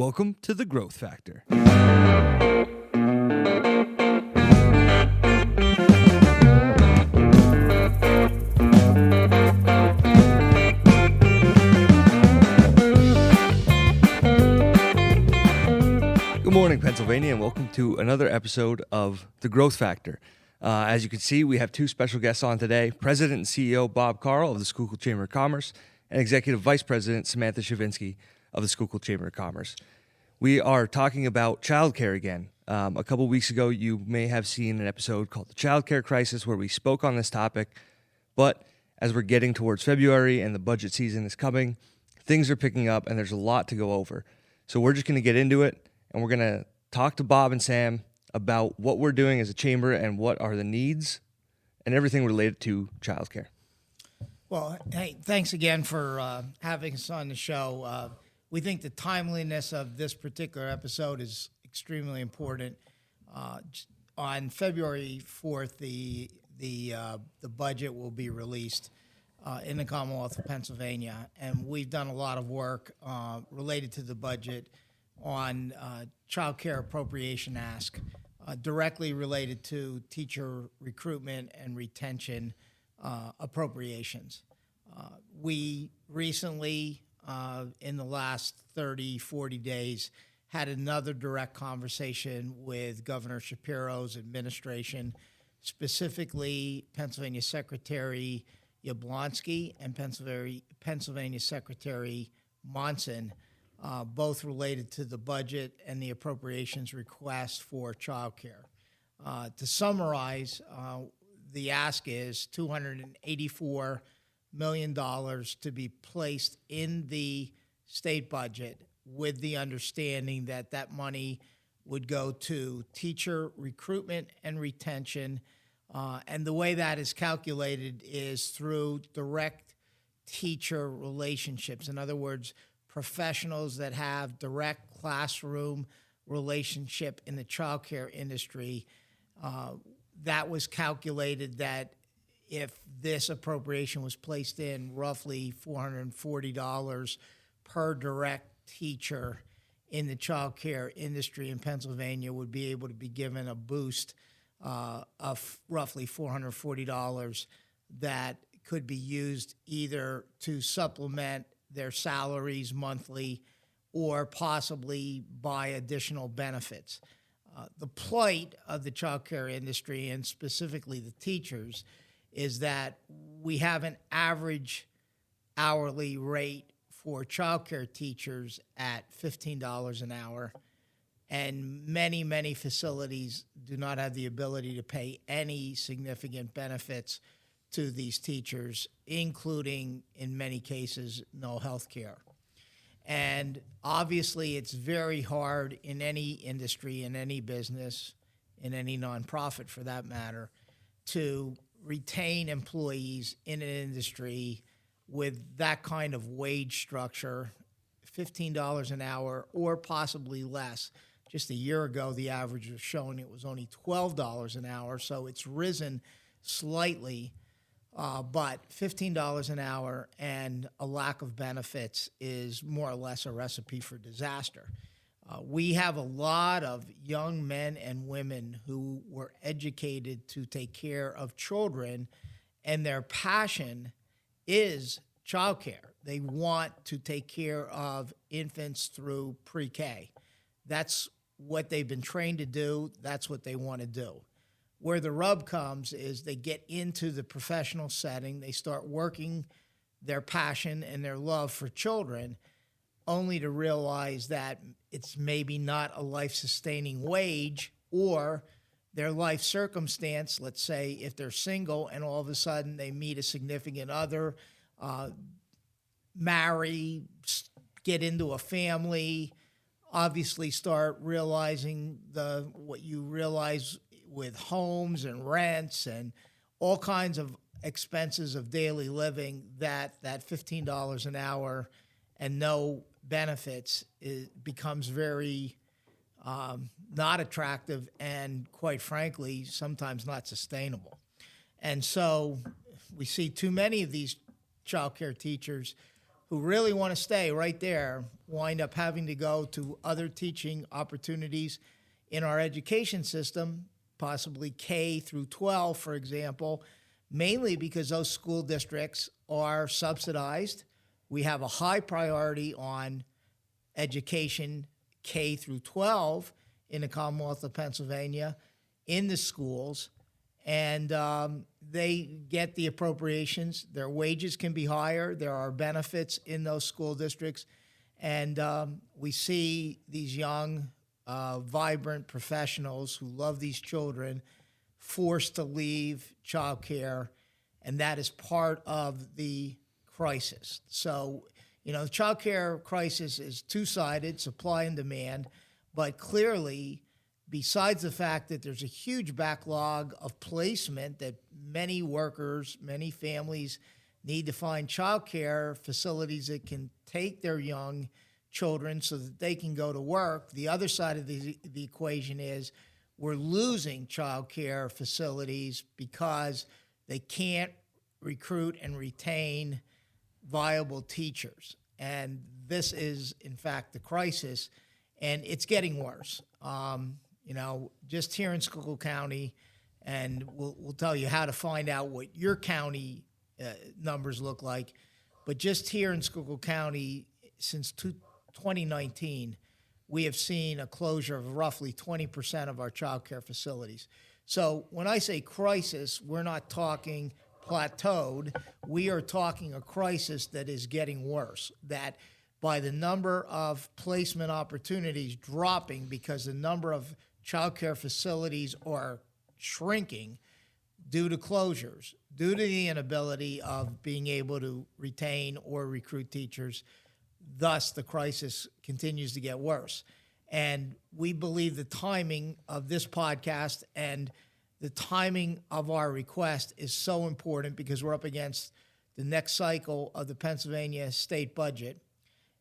Welcome to The Growth Factor. Good morning, Pennsylvania, and welcome to another episode of The Growth Factor. As you can see, we have two special guests on today, President and CEO Bob Carl of the Schuylkill Chamber of Commerce and Executive Vice President Samantha Shavinsky of the Schuylkill Chamber of Commerce. We are talking about childcare again. A couple weeks ago, you may have seen an episode called The Childcare Crisis where we spoke on this topic, but as we're getting towards February and the budget season is coming, things are picking up and there's a lot to go over. So we're just going to get into it and we're going to talk to Bob and Sam about what we're doing as a chamber and what are the needs and everything related to childcare. Well, hey, thanks again for having us on the show. We think the timeliness of this particular episode is extremely important. On February 4th, the budget will be released in the Commonwealth of Pennsylvania, and we've done a lot of work related to the budget on child care appropriation ask, directly related to teacher recruitment and retention appropriations. We recently, in the last 30, 40 days, had another direct conversation with Governor Shapiro's administration, specifically Pennsylvania Secretary Yablonsky and Pennsylvania Secretary Monson, both related to the budget and the appropriations request for child care. To summarize, the ask is $284 million to be placed in the state budget with the understanding that that money would go to teacher recruitment and retention. And the way that is calculated is through direct teacher relationships. In other words, professionals that have direct classroom relationship in the childcare industry. That was calculated that if this appropriation was placed in, roughly $440 per direct teacher in the childcare industry in Pennsylvania would be able to be given a boost of roughly $440 that could be used either to supplement their salaries monthly or possibly buy additional benefits. The plight of the childcare industry, and specifically the teachers, is that we have an average hourly rate for childcare teachers at $15 an hour, and many, many facilities do not have the ability to pay any significant benefits to these teachers, including, in many cases, no health care. And obviously, it's very hard in any industry, in any business, in any nonprofit for that matter, to retain employees in an industry with that kind of wage structure, $15 an hour or possibly less. Just a year ago, the average was showing it was only $12 an hour, so it's risen slightly. But $15 an hour and a lack of benefits is more or less a recipe for disaster. We have a lot of young men and women who were educated to take care of children, and their passion is childcare. They want to take care of infants through pre-K. That's what they've been trained to do. That's what they want to do. Where the rub comes is they get into the professional setting, they start working their passion and their love for children, only to realize that it's maybe not a life-sustaining wage, or their life circumstance. Let's say if they're single and all of a sudden they meet a significant other, marry, get into a family, obviously start realizing what you realize with homes and rents and all kinds of expenses of daily living, that $15 an hour and no benefits becomes very not attractive and, quite frankly, sometimes not sustainable. And so we see too many of these child care teachers who really want to stay right there wind up having to go to other teaching opportunities in our education system, possibly K through 12, for example, mainly because those school districts are subsidized. We have a high priority on education K through 12 in the Commonwealth of Pennsylvania in the schools, and they get the appropriations. Their wages can be higher. There are benefits in those school districts, and we see these young, vibrant professionals who love these children forced to leave childcare, and that is part of the crisis. So, the childcare crisis is two-sided, supply and demand, but clearly, besides the fact that there's a huge backlog of placement that many workers, many families need to find childcare facilities that can take their young children so that they can go to work, the other side of the equation is we're losing childcare facilities because they can't recruit and retain viable teachers. And this is, in fact, the crisis, and it's getting worse. Just here in Schuylkill County, and we'll tell you how to find out what your county numbers look like, but just here in Schuylkill County, since 2019, we have seen a closure of roughly 20% of our child care facilities. So when I say crisis, we're not talking plateaued. We are talking a crisis that is getting worse, that by the number of placement opportunities dropping because the number of child care facilities are shrinking due to closures, due to the inability of being able to retain or recruit teachers. Thus, the crisis continues to get worse. And we believe the timing of this podcast and the timing of our request is so important because we're up against the next cycle of the Pennsylvania state budget,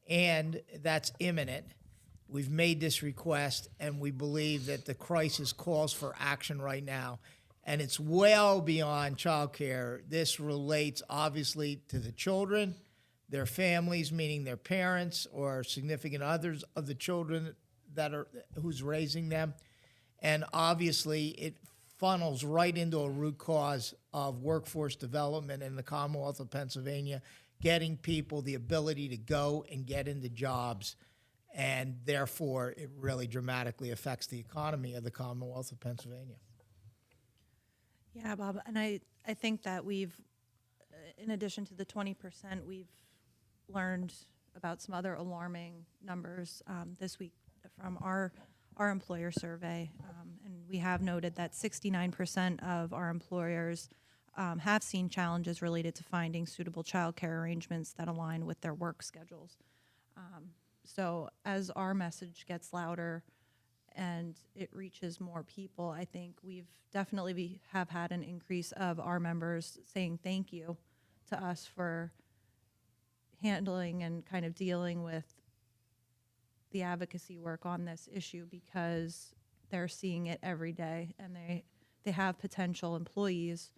and that's imminent. We've made this request, and we believe that the crisis calls for action right now. And it's well beyond childcare. This relates, obviously, to the children, their families, meaning their parents or significant others of the children who's raising them. And obviously, it funnels right into a root cause of workforce development in the Commonwealth of Pennsylvania, getting people the ability to go and get into jobs. And therefore, it really dramatically affects the economy of the Commonwealth of Pennsylvania. Yeah, Bob, and I think that we've, in addition to the 20%, we've learned about some other alarming numbers this week from our employer survey, and we have noted that 69% of our employers have seen challenges related to finding suitable childcare arrangements that align with their work schedules. So as our message gets louder and it reaches more people, I think we've definitely have had an increase of our members saying thank you to us for handling and kind of dealing with the advocacy work on this issue, because they're seeing it every day, and they have potential employees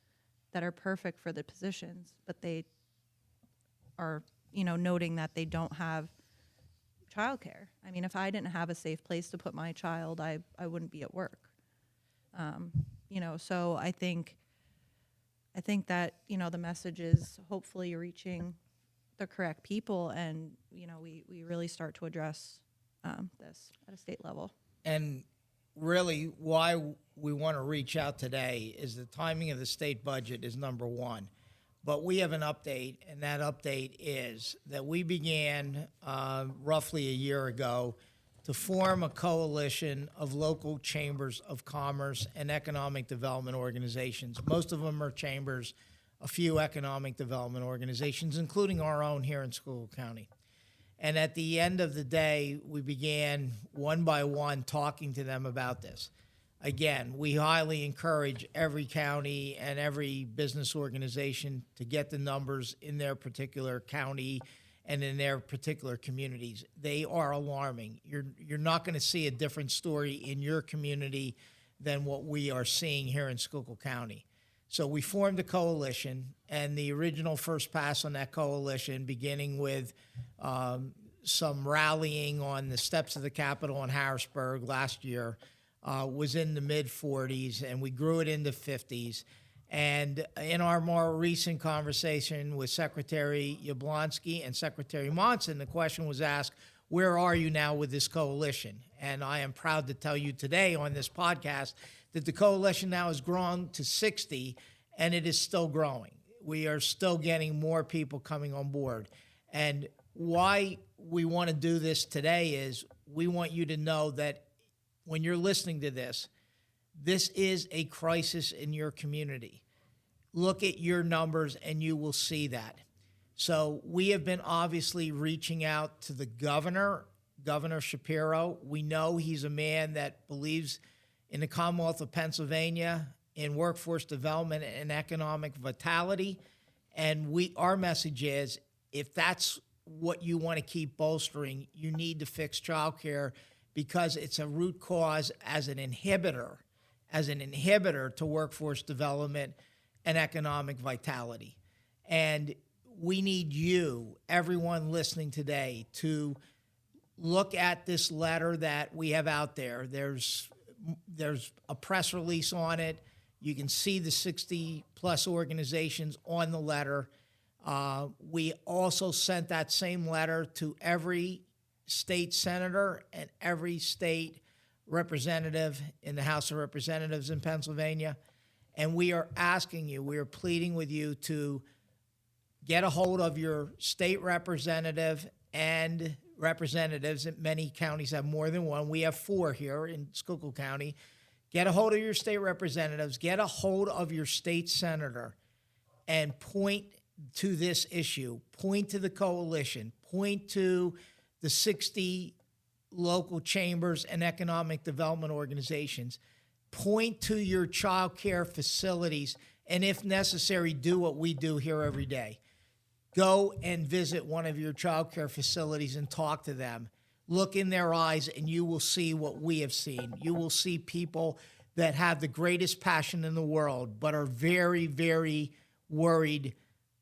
that are perfect for the positions, but they are, noting that they don't have childcare. I mean, if I didn't have a safe place to put my child, I wouldn't be at work. So I think that, the message is hopefully reaching the correct people, and, we really start to address this at a state level. And really why we want to reach out today is the timing of the state budget is number one. But we have an update, and that update is that we began roughly a year ago to form a coalition of local chambers of commerce and economic development organizations. Most of them are chambers, a few economic development organizations, including our own here in Schuylkill County. And at the end of the day, we began one by one talking to them about this. Again, we highly encourage every county and every business organization to get the numbers in their particular county and in their particular communities. They are alarming. You're not going to see a different story in your community than what we are seeing here in Schuylkill County. So we formed a coalition, and the original first pass on that coalition, beginning with some rallying on the steps of the Capitol in Harrisburg last year was in the mid-40s, and we grew it into 50s. And in our more recent conversation with Secretary Yablonsky and Secretary Monson, the question was asked, where are you now with this coalition? And I am proud to tell you today on this podcast that the coalition now has grown to 60, and it is still growing. We are still getting more people coming on board. And why we want to do this today is we want you to know that when you're listening to this, this is a crisis in your community. Look at your numbers and you will see that. So we have been obviously reaching out to the governor, Governor Shapiro. We know he's a man that believes in the Commonwealth of Pennsylvania, in workforce development and economic vitality. And our message is, if that's what you want to keep bolstering, you need to fix childcare because it's a root cause as an inhibitor to workforce development and economic vitality. And we need you, everyone listening today, to look at this letter that we have out there. There's a press release on it. You can see the 60-plus organizations on the letter. We also sent that same letter to every state senator and every state representative in the House of Representatives in Pennsylvania. And we are asking you, we are pleading with you to get a hold of your state representative and representatives. Many counties have more than one. We have 4 here in Schuylkill County. Get a hold of your state representatives, get a hold of your state senator, and point to this issue, point to the coalition, point to the 60 local chambers and economic development organizations, point to your child care facilities, and if necessary, do what we do here every day. Go and visit one of your child care facilities and talk to them. Look in their eyes and you will see what we have seen. You will see people that have the greatest passion in the world, but are very, very worried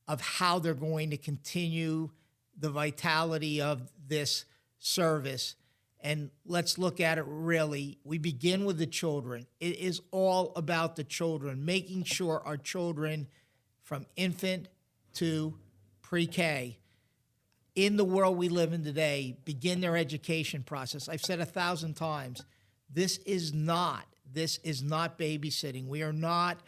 of how they're going to continue the vitality of this service. And let's look at it really. We begin with the children. It is all about the children, making sure our children from infant to pre-K in the world we live in today begin their education process. I've said 1,000 times, this is not babysitting. We are not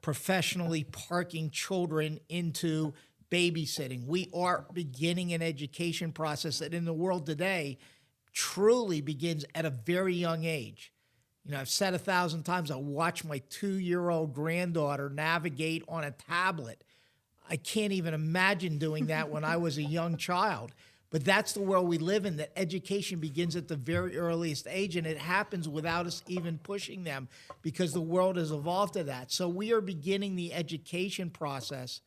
professionally parking children into babysitting. We are beginning an education process that in the world today truly begins at a very young age. You know, I've said 1,000 times, I watch my 2-year-old granddaughter navigate on a tablet. I can't even imagine doing that when I was a young child. But that's the world we live in, that education begins at the very earliest age, and it happens without us even pushing them because the world has evolved to that. So we are beginning the education process,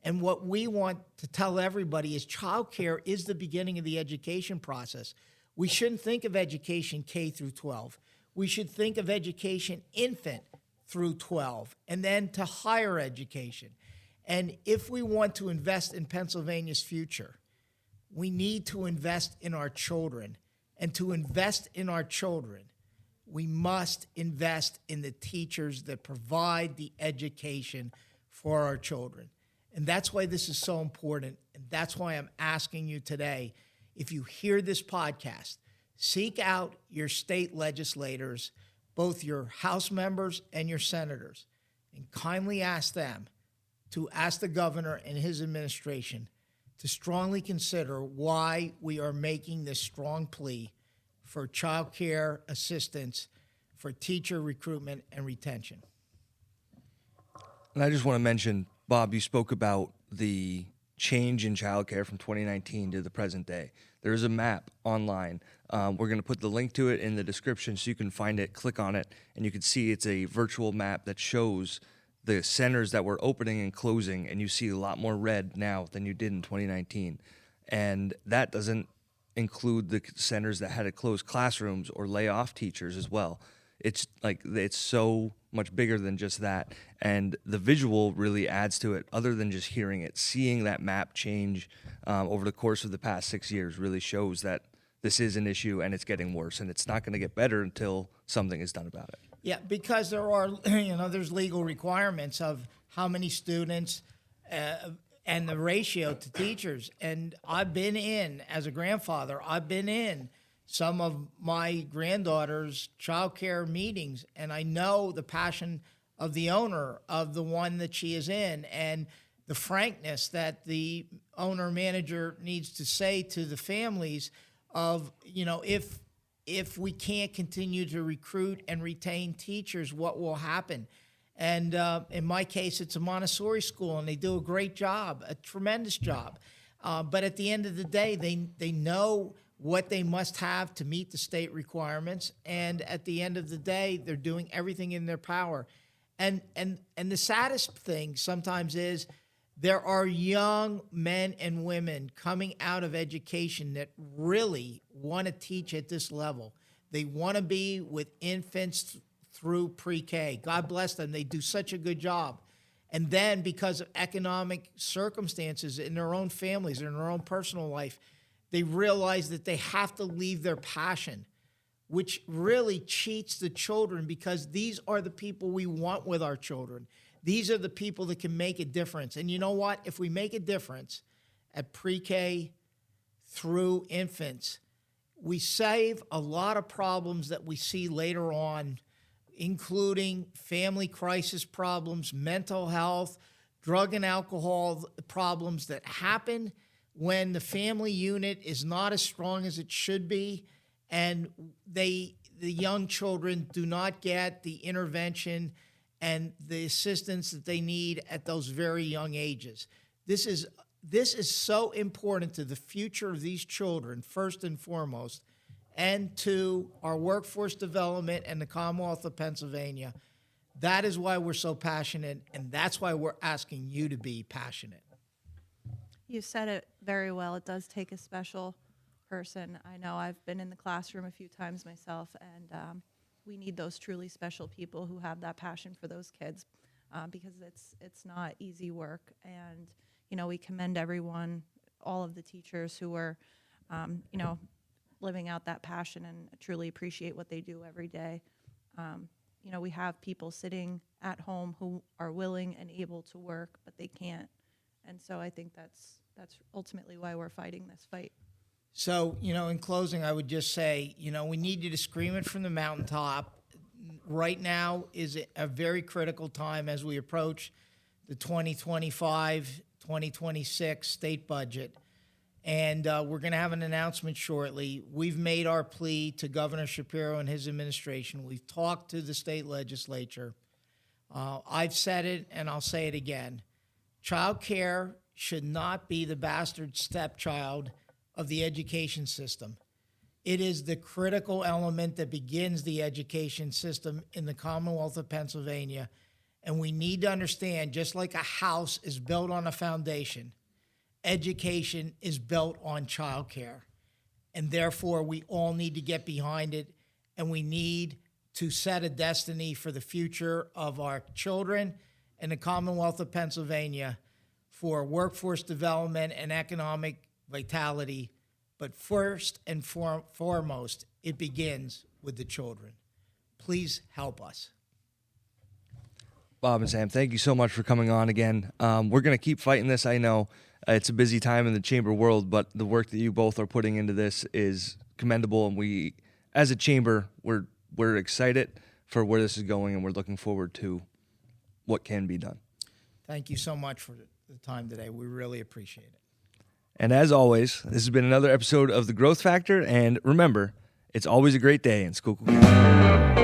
and what we want to tell everybody is childcare is the beginning of the education process. We shouldn't think of education K through 12. We should think of education infant through 12, and then to higher education. And if we want to invest in Pennsylvania's future, we need to invest in our children. And to invest in our children, we must invest in the teachers that provide the education for our children. And that's why this is so important. And that's why I'm asking you today, if you hear this podcast, seek out your state legislators, both your House members and your senators, and kindly ask them to ask the governor and his administration to strongly consider why we are making this strong plea for child care assistance, for teacher recruitment and retention. And I just want to mention, Bob, you spoke about the change in childcare from 2019 to the present day. There is a map online. We're going to put the link to it in the description so you can find it, click on it, and you can see it's a virtual map that shows the centers that were opening and closing, and you see a lot more red now than you did in 2019. And that doesn't include the centers that had to close classrooms or lay off teachers as well. it's like it's so much bigger than just that. And the visual really adds to it, other than just hearing it. Seeing that map change over the course of the past 6 years really shows that this is an issue and it's getting worse, and it's not going to get better until something is done about it. Yeah, because there are, there's legal requirements of how many students and the ratio to teachers. And I've been in, as a grandfather, I've been in some of my granddaughter's child care meetings, and I know the passion of the owner of the one that she is in, and the frankness that the owner manager needs to say to the families of, if we can't continue to recruit and retain teachers, what will happen? And in my case, it's a Montessori school, and they do a great job, a tremendous job. But at the end of the day, they know what they must have to meet the state requirements. And at the end of the day, they're doing everything in their power. And the saddest thing sometimes is there are young men and women coming out of education that really want to teach at this level. They want to be with infants through pre-K. God bless them. They do such a good job. And then because of economic circumstances in their own families or in their own personal life, they realize that they have to leave their passion, which really cheats the children, because these are the people we want with our children. These are the people that can make a difference. And you know what? If we make a difference at pre-K through infants, we save a lot of problems that we see later on, including family crisis problems, mental health, drug and alcohol problems that happen when the family unit is not as strong as it should be, and the young children do not get the intervention and the assistance that they need at those very young ages. This is so important to the future of these children, first and foremost, and to our workforce development and the Commonwealth of Pennsylvania. That is why we're so passionate, and that's why we're asking you to be passionate. You said it very well. It does take a special person. I know I've been in the classroom a few times myself, and we need those truly special people who have that passion for those kids, because it's not easy work. And, we commend everyone, all of the teachers who are, living out that passion and truly appreciate what they do every day. We have people sitting at home who are willing and able to work, but they can't. And so I think that's ultimately why we're fighting this fight. So, in closing, I would just say, we need you to scream it from the mountaintop. Right now is a very critical time as we approach the 2025-2026 state budget. And we're going to have an announcement shortly. We've made our plea to Governor Shapiro and his administration. We've talked to the state legislature. I've said it, and I'll say it again. Child care should not be the bastard stepchild of the education system. It is the critical element that begins the education system in the Commonwealth of Pennsylvania. And we need to understand, just like a house is built on a foundation, education is built on child care. And therefore, we all need to get behind it, and we need to set a destiny for the future of our children and the Commonwealth of Pennsylvania for workforce development and economic vitality. But first and foremost, it begins with the children. Please help us. Bob and Sam, thank you so much for coming on again. We're going to keep fighting this. I know it's a busy time in the chamber world, but the work that you both are putting into this is commendable. And we, as a chamber, we're excited for where this is going, and we're looking forward to what can be done. Thank you so much for the time today. We really appreciate it. And as always, this has been another episode of The Growth Factor. And remember, it's always a great day in Schuylkill Chamber.